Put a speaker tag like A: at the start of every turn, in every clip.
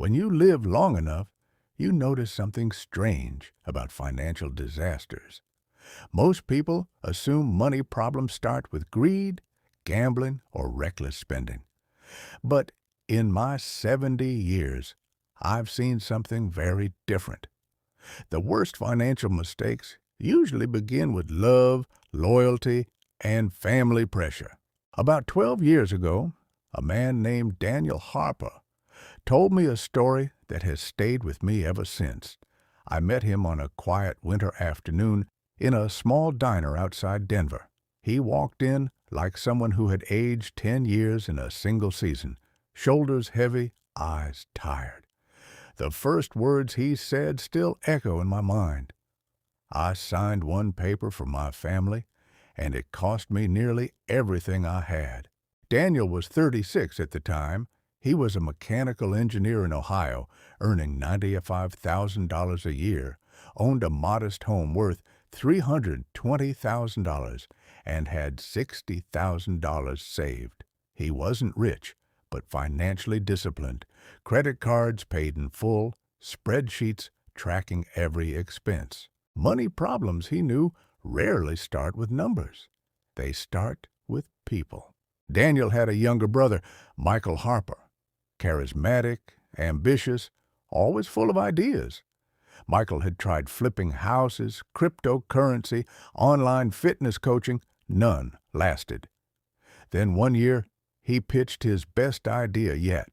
A: When you live long enough, you notice something strange about financial disasters. Most people assume money problems start with greed, gambling, or reckless spending. But in my 70 years, I've seen something very different. The worst financial mistakes usually begin with love, loyalty, and family pressure. About 12 years ago, a man named Daniel Harper told me a story that has stayed with me ever since. I met him on a quiet winter afternoon in a small diner outside Denver. He walked in like someone who had aged 10 years in a single season, shoulders heavy, eyes tired. The first words he said still echo in my mind. I signed one paper for my family, and it cost me nearly everything I had. Daniel was 36 at the time. He was a mechanical engineer in Ohio, earning $95,000 a year, owned a modest home worth $320,000, and had $60,000 saved. He wasn't rich, but financially disciplined. Credit cards paid in full, spreadsheets tracking every expense. Money problems, he knew, rarely start with numbers. They start with people. Daniel had a younger brother, Michael Harper. Charismatic, ambitious, always full of ideas. Michael had tried flipping houses, cryptocurrency, online fitness coaching. None lasted. Then one year, he pitched his best idea yet,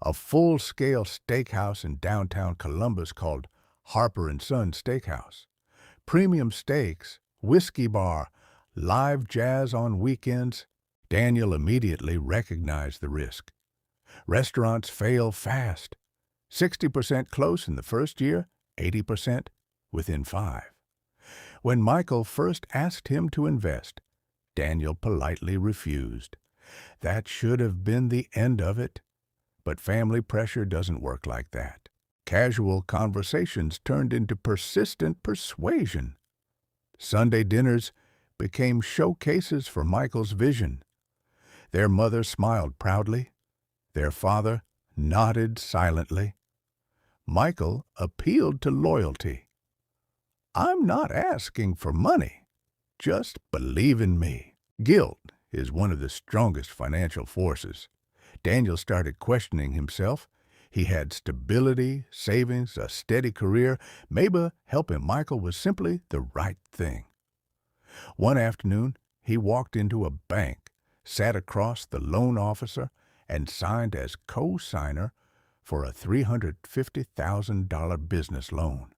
A: a full-scale steakhouse in downtown Columbus called Harper & Son Steakhouse. Premium steaks, whiskey bar, live jazz on weekends. Daniel immediately recognized the risk. Restaurants fail fast. 60% close in the first year, 80% within 5. When Michael first asked him to invest, Daniel politely refused. That should have been the end of it. But family pressure doesn't work like that. Casual conversations turned into persistent persuasion. Sunday dinners became showcases for Michael's vision. Their mother smiled proudly. Their father nodded silently. Michael appealed to loyalty. "I'm not asking for money. Just believe in me." Guilt is one of the strongest financial forces. Daniel started questioning himself. He had stability, savings, a steady career. Maybe helping Michael was simply the right thing. One afternoon, he walked into a bank, sat across the loan officer, and signed as co-signer for a $350,000 business loan.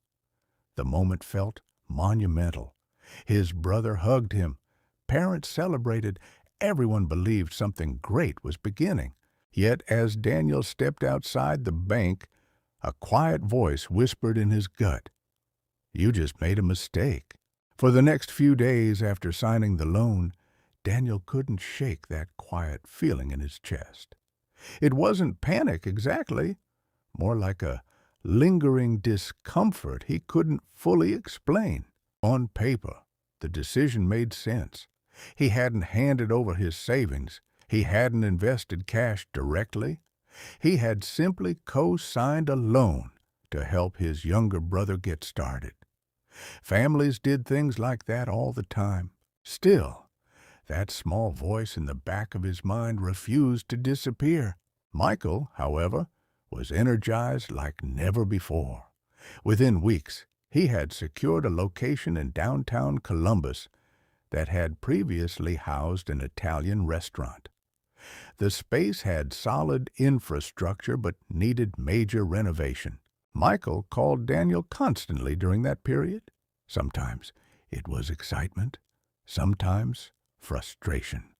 A: The moment felt monumental. His brother hugged him. Parents celebrated. Everyone believed something great was beginning. Yet as Daniel stepped outside the bank, a quiet voice whispered in his gut, "You just made a mistake." For the next few days after signing the loan, Daniel couldn't shake that quiet feeling in his chest. It wasn't panic exactly, more like a lingering discomfort he couldn't fully explain. On paper, the decision made sense. He hadn't handed over his savings. He hadn't invested cash directly. He had simply co-signed a loan to help his younger brother get started. Families did things like that all the time. Still, that small voice in the back of his mind refused to disappear. Michael, however, was energized like never before. Within weeks, he had secured a location in downtown Columbus that had previously housed an Italian restaurant. The space had solid infrastructure but needed major renovation. Michael called Daniel constantly during that period. Sometimes it was excitement, sometimes frustration.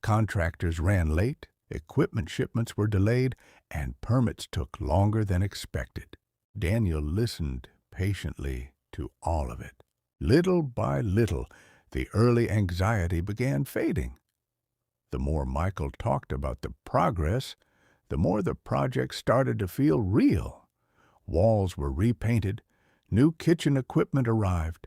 A: Contractors ran late, equipment shipments were delayed, and permits took longer than expected. Daniel listened patiently to all of it. Little by little, the early anxiety began fading. The more Michael talked about the progress, the more the project started to feel real. Walls were repainted, new kitchen equipment arrived,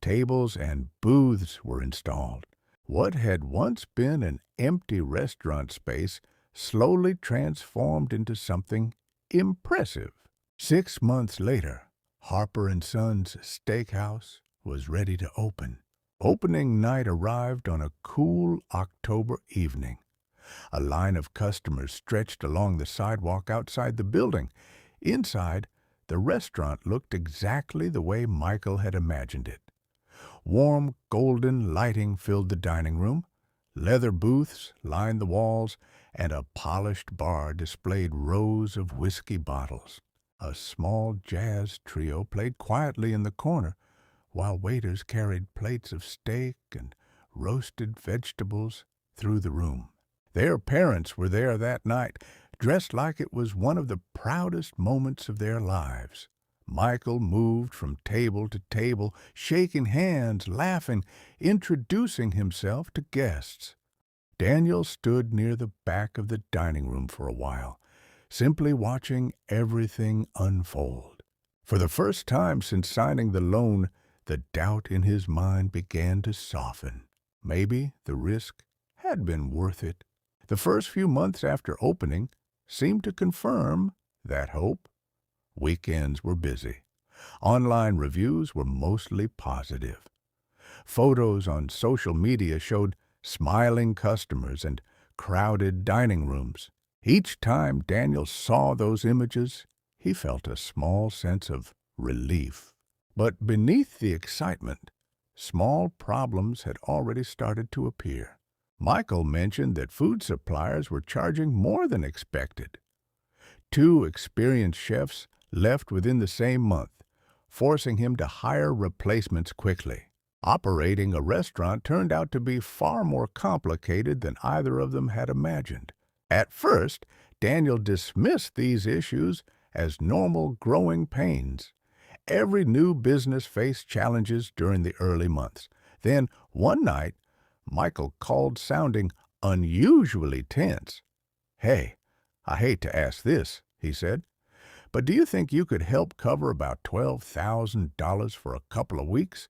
A: tables and booths were installed. What had once been an empty restaurant space slowly transformed into something impressive. 6 months later, Harper and Sons Steakhouse was ready to open. Opening night arrived on a cool October evening. A line of customers stretched along the sidewalk outside the building. Inside, the restaurant looked exactly the way Michael had imagined it. Warm, golden lighting filled the dining room. Leather booths lined the walls, and a polished bar displayed rows of whiskey bottles. A small jazz trio played quietly in the corner, while waiters carried plates of steak and roasted vegetables through the room. Their parents were there that night, dressed like it was one of the proudest moments of their lives. Michael moved from table to table, shaking hands, laughing, introducing himself to guests. Daniel stood near the back of the dining room for a while, simply watching everything unfold. For the first time since signing the loan, the doubt in his mind began to soften. Maybe the risk had been worth it. The first few months after opening seemed to confirm that hope. Weekends were busy. Online reviews were mostly positive. Photos on social media showed smiling customers and crowded dining rooms. Each time Daniel saw those images, he felt a small sense of relief. But beneath the excitement, small problems had already started to appear. Michael mentioned that food suppliers were charging more than expected. 2 experienced chefs left within the same month, forcing him to hire replacements quickly. Operating a restaurant turned out to be far more complicated than either of them had imagined. At first, Daniel dismissed these issues as normal growing pains. Every new business faced challenges during the early months. Then, one night, Michael called sounding unusually tense. "Hey, I hate to ask this," he said, "but do you think you could help cover about $12,000 for a couple of weeks,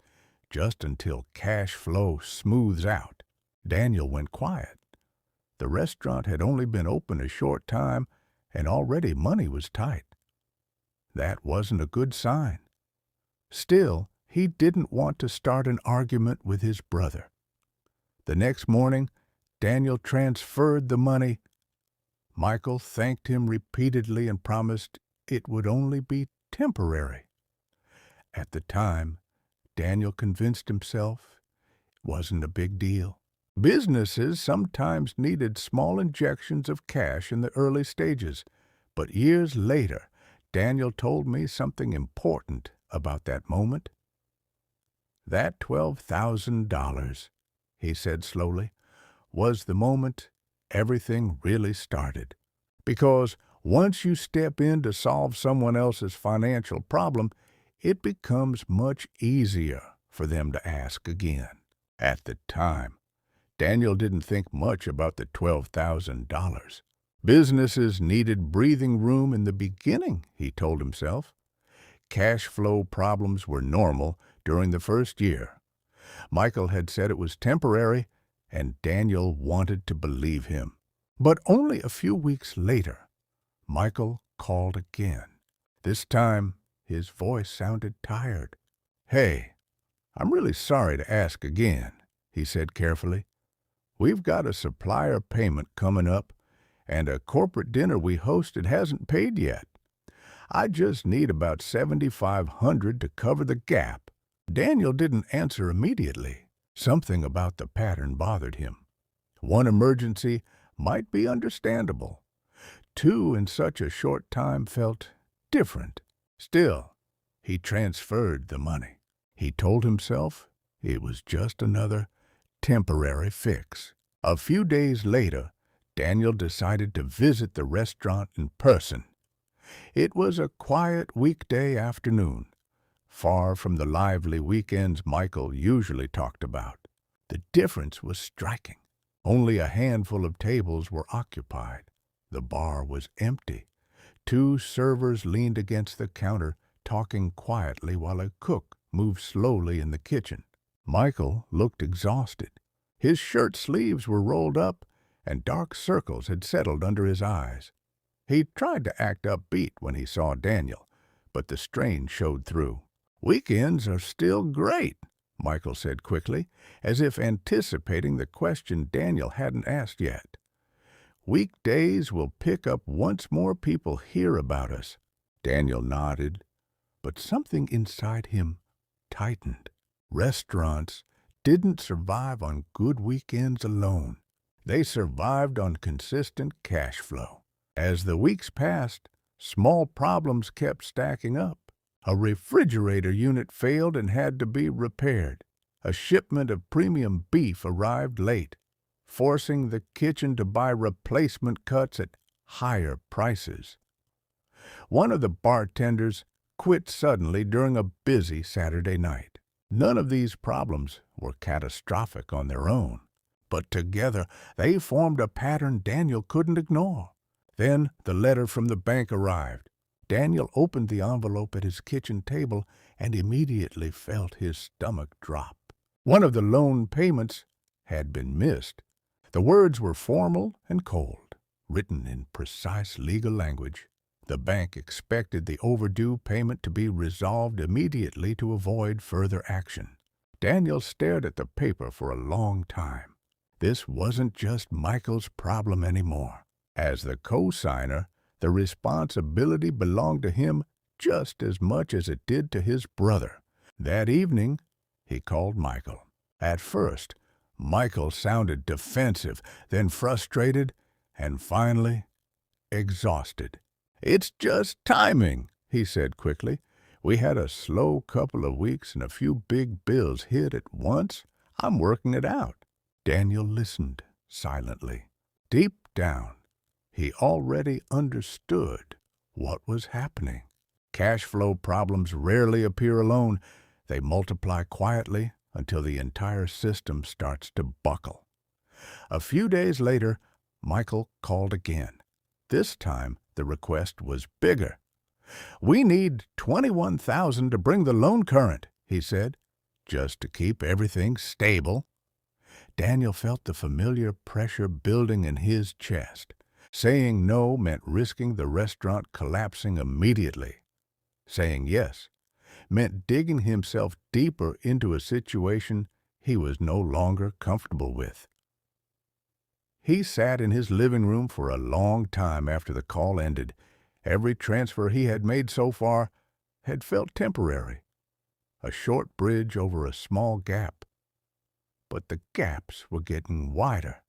A: just until cash flow smooths out?" Daniel went quiet. The restaurant had only been open a short time, and already money was tight. That wasn't a good sign. Still, he didn't want to start an argument with his brother. The next morning, Daniel transferred the money. Michael thanked him repeatedly and promised it would only be temporary. At the time, Daniel convinced himself it wasn't a big deal. Businesses sometimes needed small injections of cash in the early stages, but years later, Daniel told me something important about that moment. "That $12,000, he said slowly, was the moment everything really started. Because once you step in to solve someone else's financial problem, it becomes much easier for them to ask again." At the time, Daniel didn't think much about the $12,000. Businesses needed breathing room in the beginning, he told himself. Cash flow problems were normal during the first year. Michael had said it was temporary, and Daniel wanted to believe him. But only a few weeks later, Michael called again. This time, his voice sounded tired. "Hey, I'm really sorry to ask again," he said carefully. "We've got a supplier payment coming up, and a corporate dinner we hosted hasn't paid yet. I just need about $7,500 to cover the gap." Daniel didn't answer immediately. Something about the pattern bothered him. One emergency might be understandable. 2 in such a short time felt different. Still, he transferred the money. He told himself it was just another temporary fix. A few days later, Daniel decided to visit the restaurant in person. It was a quiet weekday afternoon, far from the lively weekends Michael usually talked about. The difference was striking. Only a handful of tables were occupied. The bar was empty. 2 servers leaned against the counter, talking quietly while a cook moved slowly in the kitchen. Michael looked exhausted. His shirt sleeves were rolled up, and dark circles had settled under his eyes. He tried to act upbeat when he saw Daniel, but the strain showed through. "Weekends are still great," Michael said quickly, as if anticipating the question Daniel hadn't asked yet. "Weekdays will pick up once more people hear about us." Daniel nodded, but something inside him tightened. Restaurants didn't survive on good weekends alone. They survived on consistent cash flow. As the weeks passed, small problems kept stacking up. A refrigerator unit failed and had to be repaired. A shipment of premium beef arrived late, forcing the kitchen to buy replacement cuts at higher prices. One of the bartenders quit suddenly during a busy Saturday night. None of these problems were catastrophic on their own, but together they formed a pattern Daniel couldn't ignore. Then the letter from the bank arrived. Daniel opened the envelope at his kitchen table and immediately felt his stomach drop. One of the loan payments had been missed. The words were formal and cold, written in precise legal language. The bank expected the overdue payment to be resolved immediately to avoid further action. Daniel stared at the paper for a long time. This wasn't just Michael's problem anymore. As the co-signer, the responsibility belonged to him just as much as it did to his brother. That evening, he called Michael. At first, Michael sounded defensive, then frustrated, and finally exhausted. "It's just timing," he said quickly. "We had a slow couple of weeks and a few big bills hit at once. I'm working it out." Daniel listened silently. Deep down, he already understood what was happening. Cash flow problems rarely appear alone. They multiply quietly until the entire system starts to buckle. A few days later, Michael called again. This time, the request was bigger. "We need $21,000 to bring the loan current," he said, "just to keep everything stable." Daniel felt the familiar pressure building in his chest. Saying no meant risking the restaurant collapsing immediately. Saying yes meant digging himself deeper into a situation he was no longer comfortable with. He sat in his living room for a long time after the call ended. Every transfer he had made so far had felt temporary, a short bridge over a small gap. But the gaps were getting wider,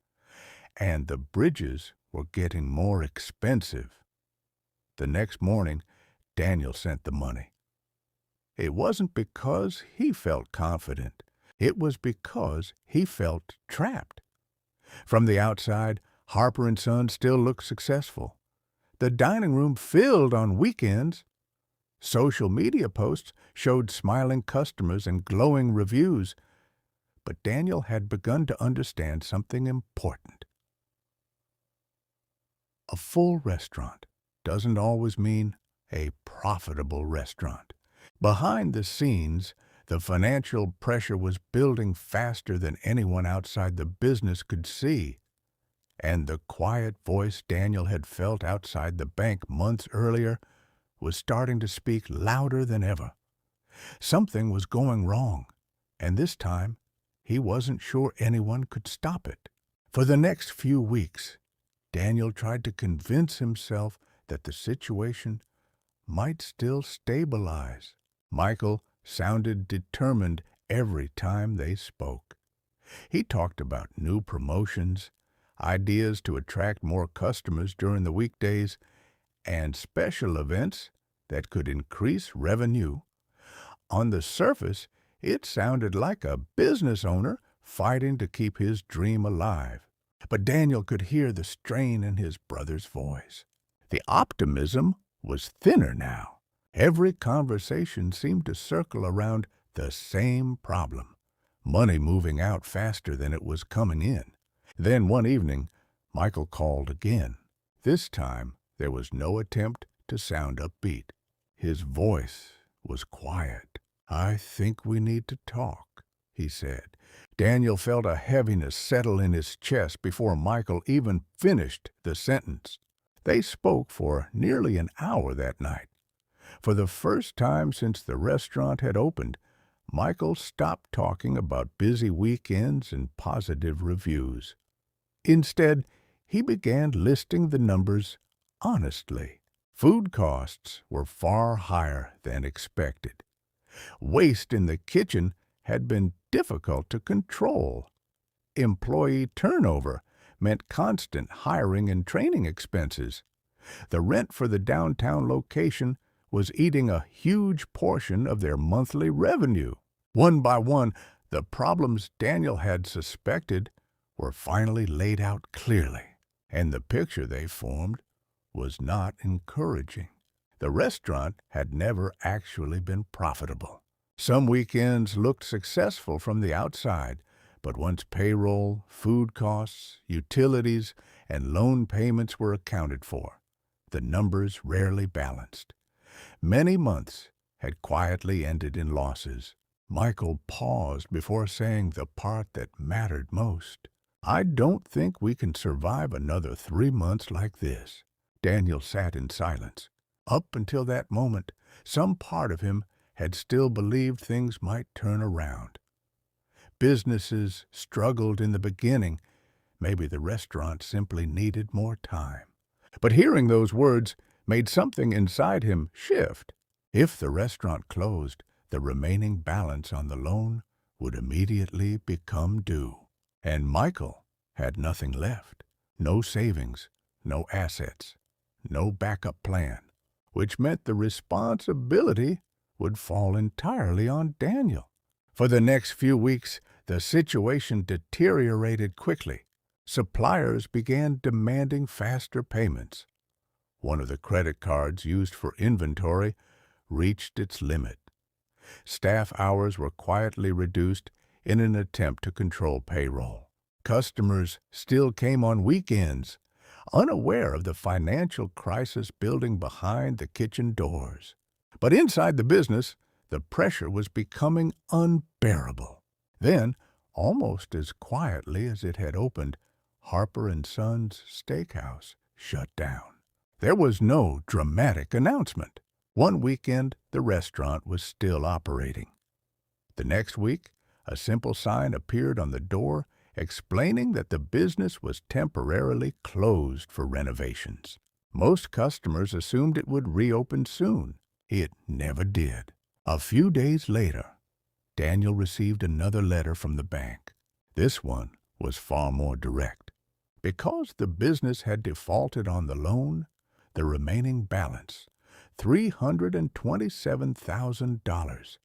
A: and the bridges were getting more expensive. The next morning, Daniel sent the money. It wasn't because he felt confident. It was because he felt trapped. From the outside, Harper & Sons still looked successful. The dining room filled on weekends. Social media posts showed smiling customers and glowing reviews. But Daniel had begun to understand something important. A full restaurant doesn't always mean a profitable restaurant. Behind the scenes, the financial pressure was building faster than anyone outside the business could see. And the quiet voice Daniel had felt outside the bank months earlier was starting to speak louder than ever. Something was going wrong, and this time he wasn't sure anyone could stop it. For the next few weeks, Daniel tried to convince himself that the situation might still stabilize. Michael sounded determined every time they spoke. He talked about new promotions, ideas to attract more customers during the weekdays, and special events that could increase revenue. On the surface, it sounded like a business owner fighting to keep his dream alive. But Daniel could hear the strain in his brother's voice. The optimism was thinner now. Every conversation seemed to circle around the same problem, money moving out faster than it was coming in. Then one evening, Michael called again. This time, there was no attempt to sound upbeat. His voice was quiet. "I think we need to talk," he said. Daniel felt a heaviness settle in his chest before Michael even finished the sentence. They spoke for nearly an hour that night. For the first time since the restaurant had opened, Michael stopped talking about busy weekends and positive reviews. Instead, he began listing the numbers honestly. Food costs were far higher than expected. Waste in the kitchen had been difficult to control. Employee turnover meant constant hiring and training expenses. The rent for the downtown location was eating a huge portion of their monthly revenue. One by one, the problems Daniel had suspected were finally laid out clearly, and the picture they formed was not encouraging. The restaurant had never actually been profitable. Some weekends looked successful from the outside, but once payroll, food costs, utilities, and loan payments were accounted for, the numbers rarely balanced. Many months had quietly ended in losses. Michael paused before saying the part that mattered most. "I don't think we can survive another 3 months like this." Daniel sat in silence. Up until that moment, some part of him had still believed things might turn around. Businesses struggled in the beginning. Maybe the restaurant simply needed more time. But hearing those words made something inside him shift. If the restaurant closed, the remaining balance on the loan would immediately become due. And Michael had nothing left. No savings, no assets, no backup plan, which meant the responsibility would fall entirely on Daniel. For the next few weeks, the situation deteriorated quickly. Suppliers began demanding faster payments. One of the credit cards used for inventory reached its limit. Staff hours were quietly reduced in an attempt to control payroll. Customers still came on weekends, unaware of the financial crisis building behind the kitchen doors. But inside the business, the pressure was becoming unbearable. Then, almost as quietly as it had opened, Harper and Sons Steakhouse shut down. There was no dramatic announcement. One weekend, the restaurant was still operating. The next week, a simple sign appeared on the door explaining that the business was temporarily closed for renovations. Most customers assumed it would reopen soon. It never did. A few days later, Daniel received another letter from the bank. This one was far more direct. Because the business had defaulted on the loan, the remaining balance, $327,000,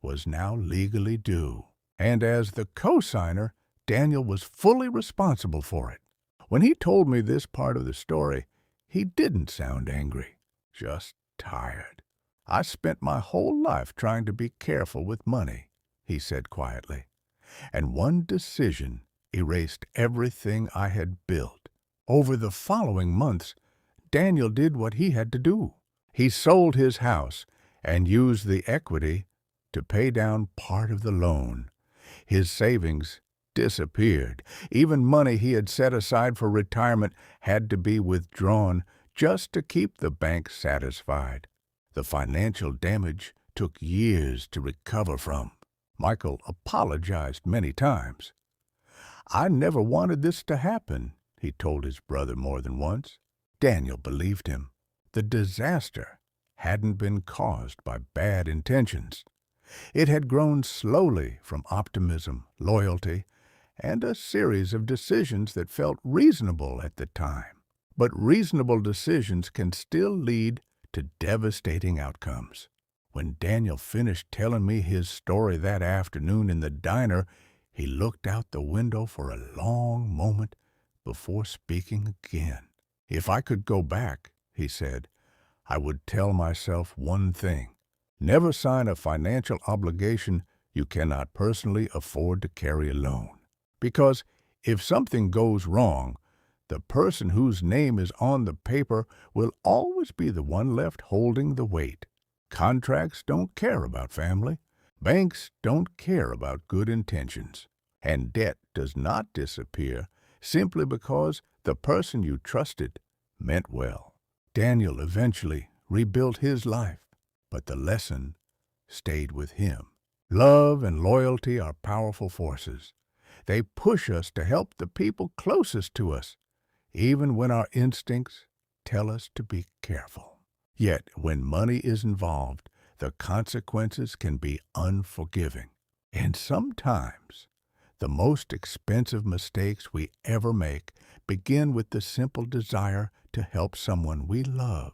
A: was now legally due. And as the co-signer, Daniel was fully responsible for it. When he told me this part of the story, he didn't sound angry, just tired. "I spent my whole life trying to be careful with money," he said quietly, "and one decision erased everything I had built." Over the following months, Daniel did what he had to do. He sold his house and used the equity to pay down part of the loan. His savings disappeared. Even money he had set aside for retirement had to be withdrawn just to keep the bank satisfied. The financial damage took years to recover from. Michael apologized many times. "I never wanted this to happen," he told his brother more than once. Daniel believed him. The disaster hadn't been caused by bad intentions. It had grown slowly from optimism, loyalty, and a series of decisions that felt reasonable at the time. But reasonable decisions can still lead to devastating outcomes. When Daniel finished telling me his story that afternoon in the diner, he looked out the window for a long moment before speaking again. "If I could go back," he said, "I would tell myself one thing. Never sign a financial obligation you cannot personally afford to carry alone. Because if something goes wrong, the person whose name is on the paper will always be the one left holding the weight. Contracts don't care about family. Banks don't care about good intentions. And debt does not disappear simply because the person you trusted meant well." Daniel eventually rebuilt his life, but the lesson stayed with him. Love and loyalty are powerful forces. They push us to help the people closest to us, even when our instincts tell us to be careful. Yet, when money is involved, the consequences can be unforgiving. And sometimes, the most expensive mistakes we ever make begin with the simple desire to help someone we love.